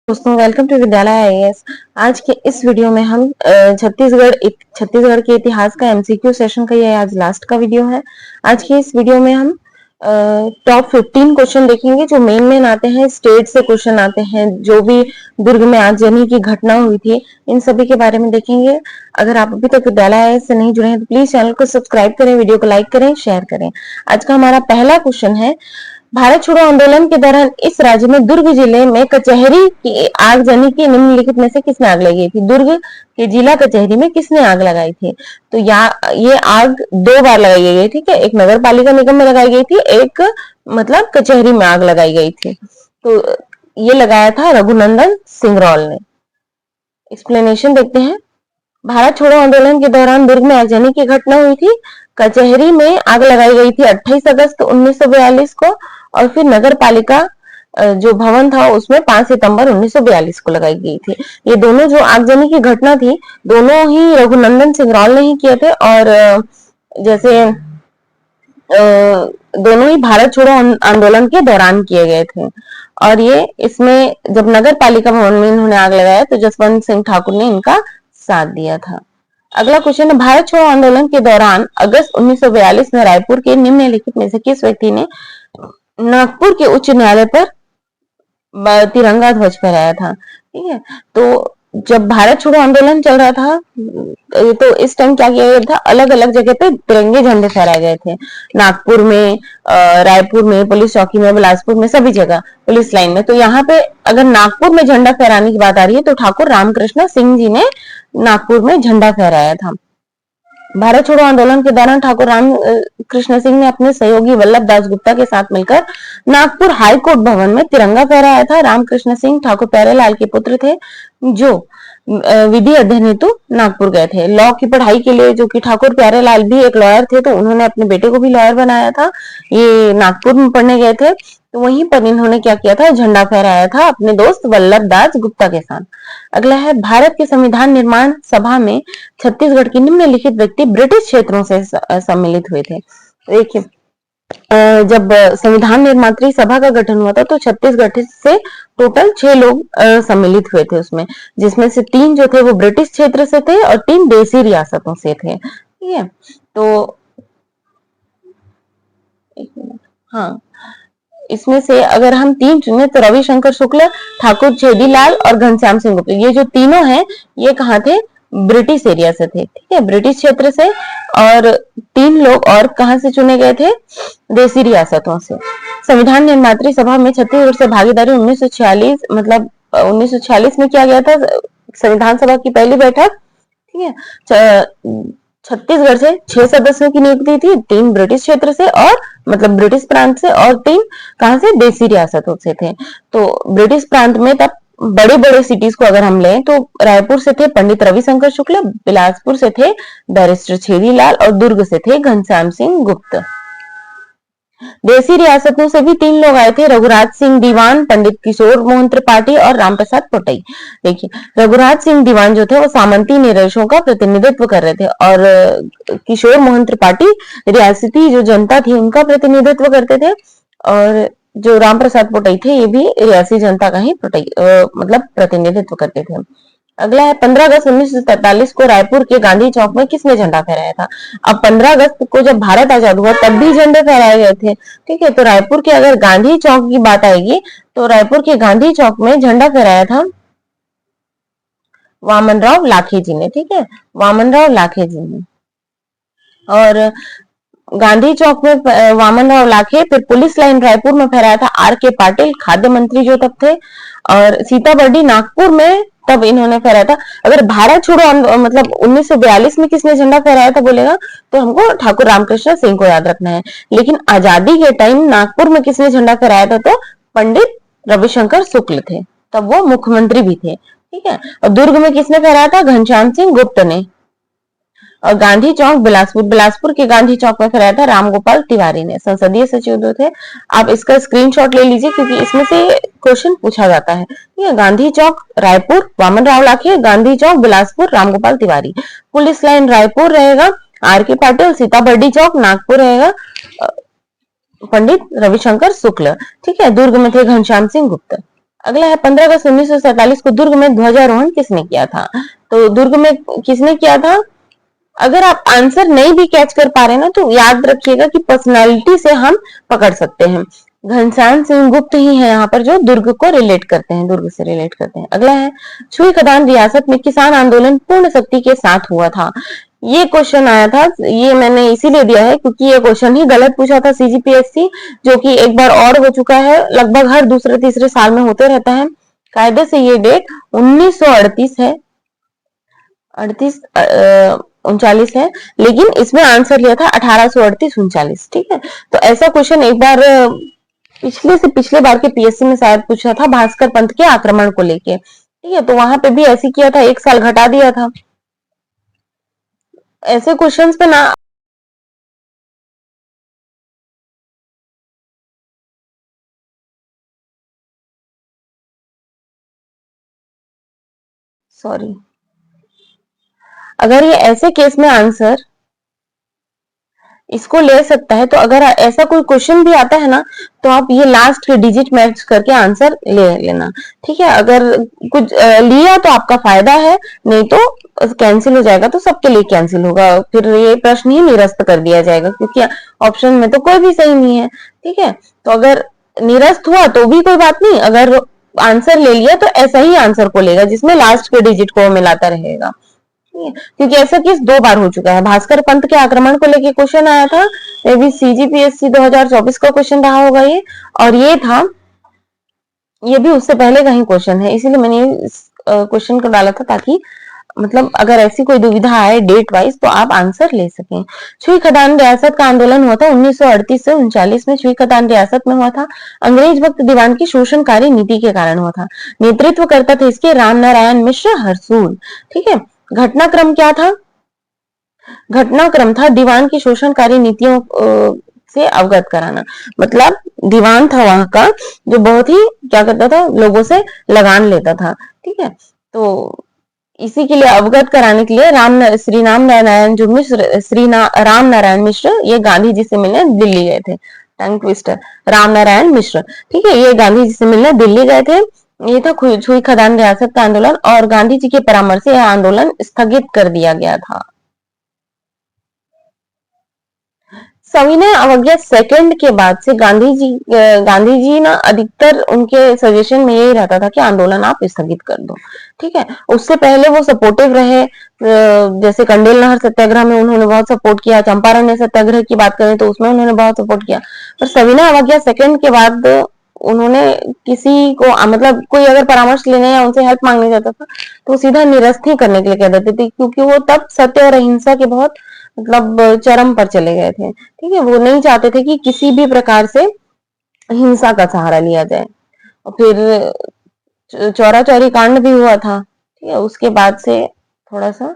दोस्तों, welcome to विद्यालय IAS. आज के इस वीडियो में हम छत्तीसगढ़ के इतिहास का एमसीक्यू सेशन का ये आज लास्ट का वीडियो है। आज की इस वीडियो में हम टॉप 15 क्वेश्चन देखेंगे जो मेन आते हैं, स्टेट से क्वेश्चन आते हैं, जो भी दुर्ग में आगजनी की घटना हुई थी इन सभी के बारे में देखेंगे। अगर आप अभी तक विद्यालय आईएएस से नहीं जुड़े हैं तो प्लीज चैनल को सब्सक्राइब करें, वीडियो को लाइक करें, शेयर करें। आज का हमारा पहला क्वेश्चन है, भारत छोड़ो आंदोलन के दौरान इस राज्य में दुर्ग जिले में कचहरी की आगजनी की निम्नलिखित में से किसने आग लगाई थी? दुर्ग के जिला कचहरी में किसने आग लगाई थी? तो ये आग 2 बार लगाई गई है, ठीक है। एक नगर पालिका निगम में लगाई गई थी, एक मतलब कचहरी में आग लगाई गई थी। तो ये लगाया था रघुनंदन सिंगरौल ने। एक्सप्लेनेशन देखते हैं। भारत छोड़ो आंदोलन के दौरान दुर्ग में आगजनी की घटना हुई थी। कचहरी में आग लगाई गई थी 28 अगस्त 1942 को, और फिर नगर पालिका जो भवन था उसमें 5 सितंबर 1942 को लगाई गई थी। ये दोनों जो आगजनी की घटना थी, दोनों ही रघुनंदन सिंगरौल ने ही किए थे, और जैसे दोनों ही भारत छोड़ो आंदोलन के दौरान किए गए थे। और ये इसमें जब नगर पालिका भवन में इन्होंने आग लगाया तो जसवंत सिंह ठाकुर ने इनका साथ दिया था। अगला क्वेश्चन है, भारत छोड़ो आंदोलन के दौरान अगस्त 1942 में रायपुर के निम्नलिखित में से किस व्यक्ति ने नागपुर के उच्च न्यायालय पर तिरंगा ध्वज फहराया था? ठीक है। तो जब भारत छोड़ो आंदोलन चल रहा था तो इस टाइम क्या किया गया था, अलग अलग जगह पे तिरंगे झंडे फहराए गए थे। नागपुर में, रायपुर में, पुलिस चौकी में, बिलासपुर में, सभी जगह पुलिस लाइन में। तो यहाँ पे अगर नागपुर में झंडा फहराने की बात आ रही है तो ठाकुर रामकृष्ण सिंह जी ने नागपुर में झंडा फहराया था। भारत छोड़ो आंदोलन के दौरान ठाकुर राम कृष्ण सिंह ने अपने सहयोगी वल्लभ दास गुप्ता के साथ मिलकर नागपुर हाई कोर्ट भवन में तिरंगा फहराया था। रामकृष्ण सिंह ठाकुर प्यारेलाल के पुत्र थे जो विधि अध्ययन हेतु नागपुर गए थे। लॉ की पढ़ाई के लिए, जो कि ठाकुर प्यारेलाल भी एक लॉयर थे, तो उन्होंने अपने बेटे को भी लॉयर बनाया था। ये नागपुर में पढ़ने गए थे, तो वहीं पर इन्होंने क्या किया था, झंडा फहराया था अपने दोस्त वल्लभ दास गुप्ता के साथ। अगला है, भारत के संविधान निर्माण सभा में छत्तीसगढ़ के निम्नलिखित व्यक्ति ब्रिटिश क्षेत्रों से सम्मिलित हुए थे। देखिए, जब संविधान निर्मात्री सभा का गठन हुआ था तो छत्तीसगढ़ से टोटल 6 लोग सम्मिलित हुए थे उसमें, जिसमें से 3 जो थे वो ब्रिटिश क्षेत्र से थे और 3 देसी रियासतों से थे। ठीक है। तो एक मिनट, हाँ, इसमें से अगर हम 3 चुने तो रविशंकर शुक्ल, ठाकुर छेदीलाल और घनश्याम सिंह गुप्ता, ये जो तीनों हैं ये कहाँ थे, ब्रिटिश एरिया से थे। ठीक है, ब्रिटिश क्षेत्र से। और 3 लोग और कहां से चुने गए थे, देसी रियासतों से। संविधान निर्मात्री सभा में छत्तीसगढ़ से भागीदारी 1946 मतलब 1946 में किया गया था संविधान सभा की पहली बैठक। ठीक है। छत्तीसगढ़ से 6 सदस्यों की नियुक्ति थी, 3 ब्रिटिश क्षेत्र से और मतलब ब्रिटिश प्रांत से, और 3 कहां से, देसी रियासतों से थे। तो ब्रिटिश प्रांत में तब बड़े बड़े सिटीज को अगर हम लें तो रायपुर से थे पंडित रविशंकर शुक्ल, बिलासपुर से थे बैरिस्टर छेदीलाल और दुर्ग से थे घनश्याम सिंह गुप्त। देसी रियासतों से भी 3 लोग आए थे, रघुराज सिंह दीवान, पंडित किशोर मोहन त्रिपाठी और रामप्रसाद पोटई। देखिए, रघुराज सिंह दीवान जो थे वो सामंती निरक्षों का प्रतिनिधित्व कर रहे थे, और किशोर मोहन त्रिपाठी रियासती जो जनता थी उनका प्रतिनिधित्व करते थे, और जो रामप्रसाद पोटई थे ये भी रियासी जनता का ही मतलब प्रतिनिधित्व करते थे। अगला है, 15 अगस्त 1943 को रायपुर के गांधी चौक में किसने झंडा फहराया था? अब 15 अगस्त को जब भारत आजाद हुआ तब भी झंडे फहराए गए थे। ठीक है। तो रायपुर के अगर गांधी चौक की बात आएगी तो रायपुर के गांधी चौक में झंडा फहराया था वामनराव लाखे जी ने। ठीक है, वामनराव लाखे जी ने। और गांधी चौक में वामनराव लाखे, फिर पुलिस लाइन रायपुर में फहराया था आर के पाटिल, खाद्य मंत्री जो तब थे, और सीताबर्डी नागपुर में तब इन्होंने फहराया था। अगर भारत छोड़ो मतलब 1942 में किसने झंडा फहराया था बोलेगा तो हमको ठाकुर रामकृष्ण सिंह को याद रखना है, लेकिन आजादी के टाइम नागपुर में किसने झंडा फहराया था, तो पंडित रविशंकर शुक्ल थे, तब वो मुख्यमंत्री भी थे। ठीक है। और दुर्ग में किसने फहराया था, घनश्याम सिंह गुप्त ने। और गांधी चौक बिलासपुर के गांधी चौक में फहराया था रामगोपाल तिवारी ने, संसदीय सचिव जो थे। आप इसका स्क्रीनशॉट ले लीजिए क्योंकि इसमें से क्वेश्चन पूछा जाता है। ये गांधी चौक रायपुर वामनराव लाखे, गांधी चौक बिलासपुर रामगोपाल तिवारी, पुलिस लाइन रायपुर रहेगा आर के पाटिल, सीताबर्डी चौक नागपुर रहेगा पंडित रविशंकर शुक्ल। ठीक है। दुर्ग में थे घनश्याम सिंह गुप्त। अगला है 15 अगस्त 1947 को दुर्ग में ध्वजारोहण किसने किया था? तो दुर्ग में किसने किया था? अगर आप आंसर नहीं भी कैच कर पा रहे ना तो याद रखिएगा कि पर्सनालिटी से हम पकड़ सकते हैं। घनश्याम सिंह गुप्त ही है यहाँ पर जो दुर्ग को रिलेट करते हैं, दुर्ग से रिलेट करते हैं। अगला है छुई खदान रियासत में किसान आंदोलन पूर्ण शक्ति के साथ हुआ था। ये क्वेश्चन आया था, ये मैंने इसीलिए दिया है क्योंकि ये क्वेश्चन ही गलत पूछा था सीजीपीएससी, जो कि एक बार और हो चुका है, लगभग हर दूसरे तीसरे साल में होते रहता है। कायदे से ये डेट 1938 है, 38 39 है, लेकिन इसमें आंसर लिया था 1838-39। ठीक है, तो ऐसा क्वेश्चन एक बार पिछले से पिछले बार के पीएससी में शायद पूछा था भास्कर पंत के आक्रमण को लेके। ठीक है, तो वहां पे भी ऐसे किया था, एक साल घटा दिया था। ऐसे क्वेश्चंस पे ना सॉरी, अगर ये ऐसे केस में आंसर इसको ले सकता है, तो अगर ऐसा कोई क्वेश्चन भी आता है ना तो आप ये लास्ट के डिजिट मैच करके आंसर ले लेना। ठीक है, अगर कुछ लिया तो आपका फायदा है, नहीं तो कैंसिल हो जाएगा, तो सबके लिए कैंसिल होगा, फिर ये प्रश्न ही निरस्त कर दिया जाएगा क्योंकि ऑप्शन में तो कोई भी सही नहीं है। ठीक है, तो अगर निरस्त हुआ तो भी कोई बात नहीं, अगर आंसर ले लिया तो ऐसा ही आंसर को लेगा जिसमें लास्ट के डिजिट को मिलाता रहेगा। क्योंकि ऐसा केस 2 बार हो चुका है। भास्कर पंत के आक्रमण को लेके क्वेश्चन आया था, मे बी सीजीपीएससी 2024 का क्वेश्चन रहा होगा ये, और ये था, ये भी उससे पहले का ही क्वेश्चन है, इसीलिए मैंने इस क्वेश्चन को डाला था ताकि मतलब अगर ऐसी कोई दुविधा आए डेट वाइज तो आप आंसर ले सकें। छुई खदान रियासत का आंदोलन हुआ था 1938 से 39 में। छुई खदान रियासत में हुआ था, अंग्रेज वक्त दीवान की शोषणकारी नीति के कारण हुआ था। नेतृत्व करता था इसके राम नारायण मिश्र हरसूल। ठीक है, घटनाक्रम क्या था? घटनाक्रम था दीवान की शोषणकारी नीतियों से अवगत कराना। मतलब दीवान था वहां का जो बहुत ही क्या करता था, लोगों से लगान लेता था। ठीक है, तो इसी के लिए अवगत कराने के लिए श्री राम नारायण जो मिश्र, राम नारायण मिश्र, ये गांधी जी से मिलने दिल्ली गए थे। Tongue twister, Ram Narayan Mishra. ठीक है, ये गांधी जी से मिलने दिल्ली गए थे। ये था छुई खदान रियासत का आंदोलन, और गांधी जी के परामर्श से यह आंदोलन स्थगित कर दिया गया था। सविनय अवज्ञा सेकंड के बाद से गांधी जी ना अधिकतर उनके सजेशन में यही रहता था कि आंदोलन आप स्थगित कर दो। ठीक है, उससे पहले वो सपोर्टिव रहे, जैसे कंडेल नहर सत्याग्रह में उन्होंने बहुत सपोर्ट किया, चंपारण सत्याग्रह की बात करें तो उसमें उन्होंने बहुत सपोर्ट किया, पर सविनय अवज्ञा सेकंड के बाद उन्होंने किसी को मतलब कोई अगर परामर्श लेने या उनसे हेल्प मांगने जाता था तो सीधा निरस्त ही करने के लिए कह देते थे, क्योंकि वो तब सत्य और अहिंसा के बहुत मतलब चरम पर चले गए थे। ठीक है, वो नहीं चाहते थे कि किसी भी प्रकार से हिंसा का सहारा लिया जाए। और फिर चौरा चौरी कांड भी हुआ था। ठीक है, उसके बाद से थोड़ा सा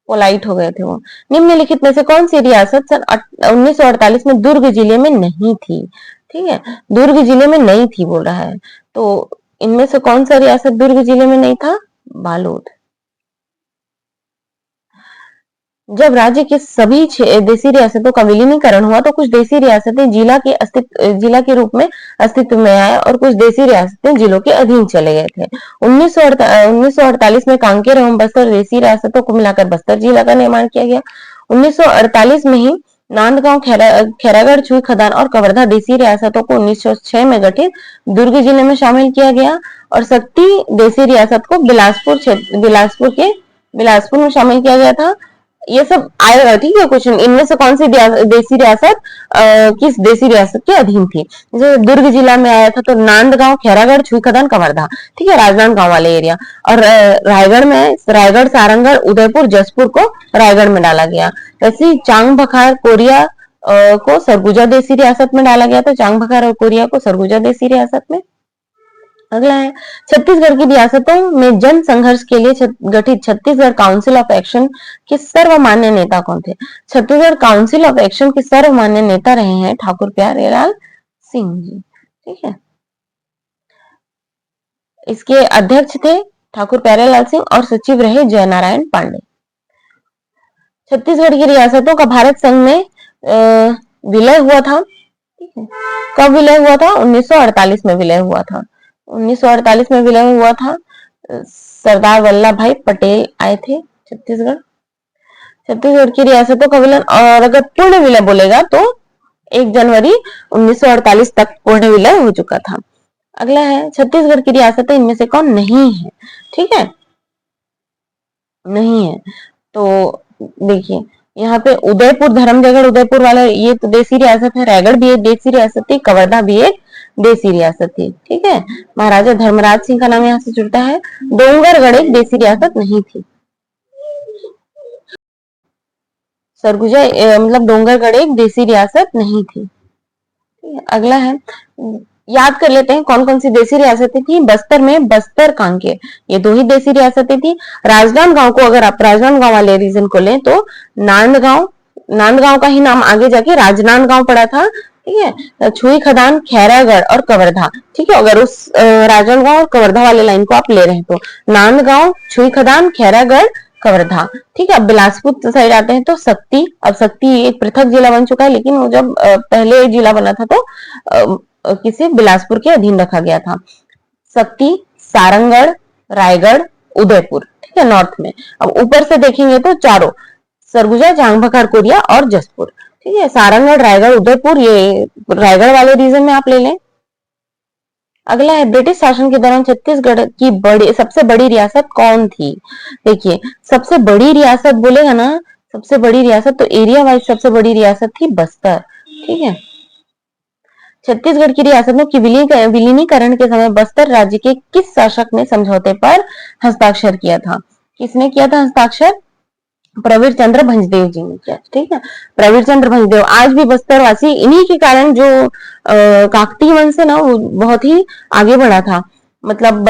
पोलाइट हो गए थे वो। निम्नलिखित में से कौन सी रियासत सन 1948 में दुर्ग जिले में नहीं थी? ठीक है, दुर्ग जिले में नहीं थी बोल रहा है, तो इनमें से कौन सा रियासत दुर्ग जिले में नहीं था? बालोद। जब राज्य के सभी देशी रियासतों का विलीनीकरण हुआ तो कुछ देशी रियासतें जिला के रूप में अस्तित्व में आए और कुछ देशी रियासतें जिलों के अधीन चले गए थे। 1948 में कांकेर एवं बस्तर देशी रियासतों को मिलाकर बस्तर जिला का निर्माण किया गया। 1948 में ही नांदगांव, खैरागढ़, छुई खदान और कवर्धा देशी रियासतों को 1906 में गठित दुर्ग जिले में शामिल किया गया, और शक्ति देशी रियासत को बिलासपुर में शामिल किया गया था। ये सब आएगा। ठीक है, क्वेश्चन इनमें से कौन सी देशी रियासत किस देशी रियासत के अधीन थी? जैसे दुर्ग जिला में आया था तो नांदगांव, खैरागढ़, छुईखदान, कवर्धा। ठीक है, राजनांदगांव वाले एरिया। और रायगढ़ में रायगढ़, सारंगढ़, उदयपुर, जसपुर को रायगढ़ में डाला गया। वैसे चांग बखार, कोरिया को सरगुजा देशी रियासत में डाला गया था। चांग बखार और कोरिया को सरगुजा देशी रियासत में। अगला है छत्तीसगढ़ की रियासतों में जन संघर्ष के लिए गठित छत्तीसगढ़ काउंसिल ऑफ एक्शन के सर्वमान्य नेता कौन थे? छत्तीसगढ़ काउंसिल ऑफ एक्शन के सर्वमान्य नेता रहे हैं ठाकुर प्यारेलाल सिंह जी। ठीक है, इसके अध्यक्ष थे ठाकुर प्यारेलाल सिंह और सचिव रहे जयनारायण पांडे। छत्तीसगढ़ की रियासतों का भारत संघ में विलय हुआ था। ठीक है, कब विलय हुआ था? 1948 में विलय हुआ था। 1948 में विलय हुआ था। सरदार वल्लभ भाई पटेल आए थे छत्तीसगढ़। छत्तीसगढ़ की रियासतों का विलय, और अगर पूर्ण विलय बोलेगा तो 1 जनवरी 1948 तक पूर्ण विलय हो चुका था। अगला है छत्तीसगढ़ की रियासतें इनमें से कौन नहीं है? ठीक है, नहीं है। तो देखिए यहाँ पे उदयपुर, धर्मजयगढ़ उदयपुर वाला ये तो देसी रियासत है। रायगढ़ भी एक देसी रियासत थी, कवर्धा भी एक देसी रियासत थी। ठीक है, महाराजा धर्मराज सिंह का नाम यहाँ से जुड़ता है। डोंगरगढ़ एक देसी रियासत नहीं थी। सरगुजा मतलब डोंगरगढ़ एक देसी रियासत नहीं थी। अगला है, याद कर लेते हैं कौन कौन सी देसी रियासतें थी। बस्तर में बस्तर कांकेर, ये 2 ही देसी रियासतें थी। राजनांदगांव को अगर आप राजनांदगांव वाले रीजन को लें तो नांदगांव, नांदगांव का ही नाम आगे जाके राजनांदगांव पड़ा था। ठीक है, छुई खदान, खैरागढ़ और कवर्धा। ठीक है, अगर उस राजनांदगांव और कवर्धा वाले लाइन को आप ले रहे हैं तो नांदगांव, छुई खदान, खैरागढ़, कवर्धा। ठीक है, अब बिलासपुर साइड आते हैं तो सक्ती। अब सक्ती एक पृथक जिला बन चुका है, लेकिन वो जब पहले जिला बना था तो किसी बिलासपुर के अधीन रखा गया था। सक्ती, सारंगढ़, रायगढ़, उदयपुर। ठीक है, नॉर्थ में। अब ऊपर से देखेंगे तो चारों, सरगुजा, जांगभकार, कोरिया और जसपुर। ठीक है, सारंगढ़, रायगढ़, उदयपुर, ये रायगढ़ वाले रीजन में आप ले लें। अगला है, ब्रिटिश शासन के दौरान छत्तीसगढ़ की सबसे बड़ी रियासत कौन थी? देखिए, सबसे बड़ी रियासत बोलेगा ना, सबसे बड़ी रियासत तो एरिया वाइज सबसे बड़ी रियासत थी बस्तर। ठीक है, छत्तीसगढ़ की रियासतों की विलीनीकरण के समय बस्तर राज्य के किस शासक ने समझौते पर हस्ताक्षर किया था? किसने किया था हस्ताक्षर? प्रवीर चंद्र भंजदेव जी ने किया। ठीक है, प्रवीर चंद्र भंजदेव आज भी बस्तर वासी, इन्हीं के कारण जो काकतीय वंश है ना वो बहुत ही आगे बढ़ा था। मतलब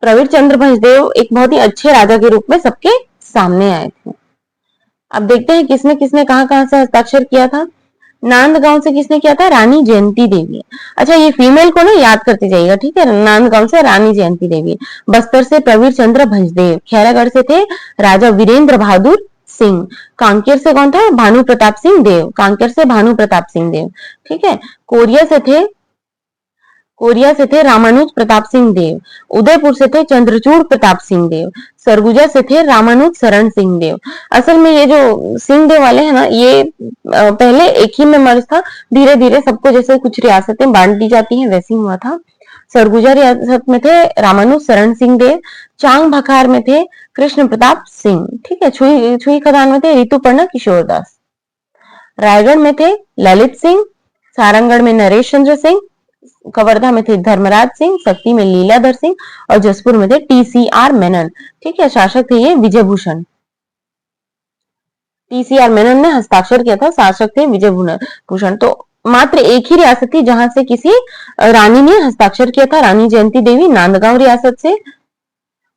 प्रवीर चंद्र भंजदेव एक बहुत ही अच्छे राजा के रूप में सबके सामने आए थे। अब देखते हैं किसने किसने कहां कहां से हस्ताक्षर किया था। नांदगांव से किसने किया था? रानी जयंती देवी। अच्छा, ये फीमेल को ना याद करते जाइएगा। ठीक है, नांदगांव से रानी जयंती देवी, बस्तर से प्रवीर चंद्र भंजदेव, खैरागढ़ से थे राजा वीरेंद्र बहादुर सिंह, कांकेर से कौन था? भानु प्रताप सिंह देव, कांकेर से भानु प्रताप सिंह देव। ठीक है, कोरिया से थे रामानुज प्रताप सिंह देव, उदयपुर से थे चंद्रचूड़ प्रताप सिंह देव, सरगुजा से थे रामानुज शरण सिंह देव। असल में ये जो सिंह देव वाले हैं ना, ये पहले एक ही में मर्ज था, धीरे धीरे सबको जैसे कुछ रियासतें बांट दी जाती हैं वैसे ही हुआ था। सरगुजा रियासत में थे रामानुज शरण सिंह देव, चांग भखार में थे कृष्ण प्रताप सिंह। ठीक है, छुई खदान में थे ऋतुपर्णा किशोर दास, रायगढ़ में थे ललित सिंह, सारंगढ़ में नरेश चंद्र सिंह, कवर्धा में थे धर्मराज सिंह, सक्ती में लीलाधर सिंह और जसपुर में थे TCR मेनन। ठीक है, शासक थे ये विजय भूषण। TCR मेनन ने हस्ताक्षर किया था, शासक थे विजय भूषण। तो मात्र एक ही रियासत थी जहां से किसी रानी ने हस्ताक्षर किया था, रानी जयंती देवी, नांदगांव रियासत से।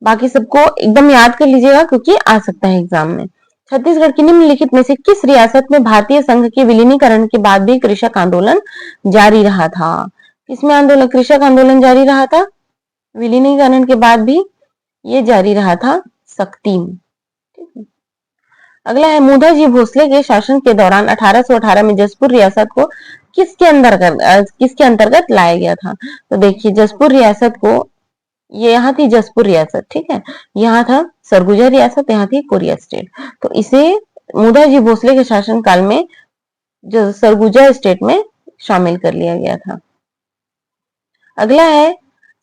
बाकी सबको एकदम याद कर लीजिएगा क्योंकि आ सकता है एग्जाम में। छत्तीसगढ़ की निम्नलिखित में से किस रियासत में भारतीय संघ के विलीनीकरण के बाद भी कृषक आंदोलन जारी रहा था? किसमें आंदोलन, कृषक आंदोलन जारी रहा था? विलीनीकरण के बाद भी ये जारी रहा था, सक्ती में। अगला है, मुदा जी भोसले के शासन के दौरान 1818 में जसपुर रियासत को किसके अंतर्गत लाया गया था? तो देखिए, जसपुर रियासत को, ये यहाँ थी जसपुर रियासत। ठीक है, यहाँ था सरगुजा रियासत, यहाँ थी कोरिया स्टेट। तो इसे मुदा जी भोसले के शासन काल में जो सरगुजा स्टेट में शामिल कर लिया गया था। अगला है,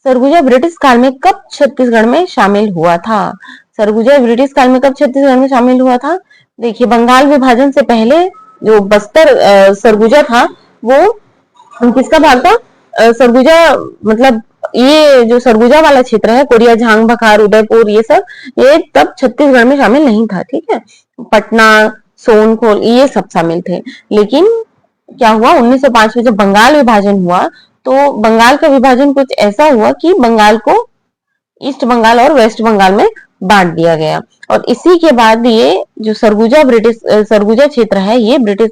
सरगुजा ब्रिटिश काल में कब छत्तीसगढ़ में शामिल हुआ था? सरगुजा ब्रिटिश काल में कब छत्तीसगढ़ में शामिल हुआ था? देखिए, बंगाल विभाजन से पहले जो बस्तर सरगुजा था वो किसका भाग था? सरगुजा, मतलब ये जो सरगुजा वाला क्षेत्र है, कोरिया, झांग बखार, उदयपुर, ये सब ये तब छत्तीसगढ़ में शामिल नहीं था। ठीक है, पटना, सोनखोल ये सब शामिल थे। लेकिन क्या हुआ, 1905 में जब बंगाल विभाजन हुआ तो बंगाल का विभाजन कुछ ऐसा हुआ कि बंगाल को ईस्ट बंगाल और वेस्ट बंगाल में बांट दिया गया, और इसी के बाद ये जो सरगुजा क्षेत्र है ये ब्रिटिश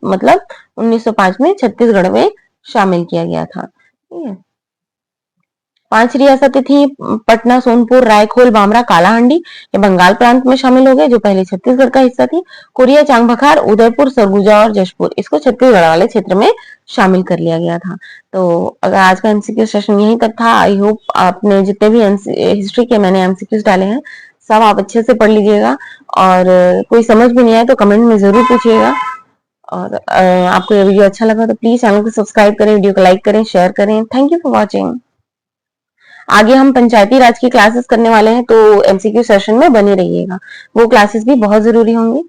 मतलब 1905 में छत्तीसगढ़ में शामिल किया गया था। ठीक है, 5 रियासतें थी, पटना, सोनपुर, रायखोल, बामरा, कालाहांडी, ये बंगाल प्रांत में शामिल हो गए जो पहले छत्तीसगढ़ का हिस्सा थी। कोरिया, चांगबखार, उदयपुर, सरगुजा और जशपुर इसको छत्तीसगढ़ वाले क्षेत्र में शामिल कर लिया गया था। तो अगर आज का एमसीक्यू सेशन यहीं तक था, आई होप आपने जितने भी हिस्ट्री के मैंने एमसीक्यूज डाले हैं सब आप अच्छे से पढ़ लीजिएगा, और कोई समझ भी नहीं आए तो कमेंट में जरूर पूछिएगा। और आपको ये वीडियो अच्छा लगा तो प्लीज चैनल को सब्सक्राइब करें, वीडियो को लाइक करें, शेयर करें। Thank you for watching. आगे हम पंचायती राज की क्लासेस करने वाले हैं, तो एमसीक्यू सेशन में बने रहिएगा, वो क्लासेस भी बहुत जरूरी होंगी।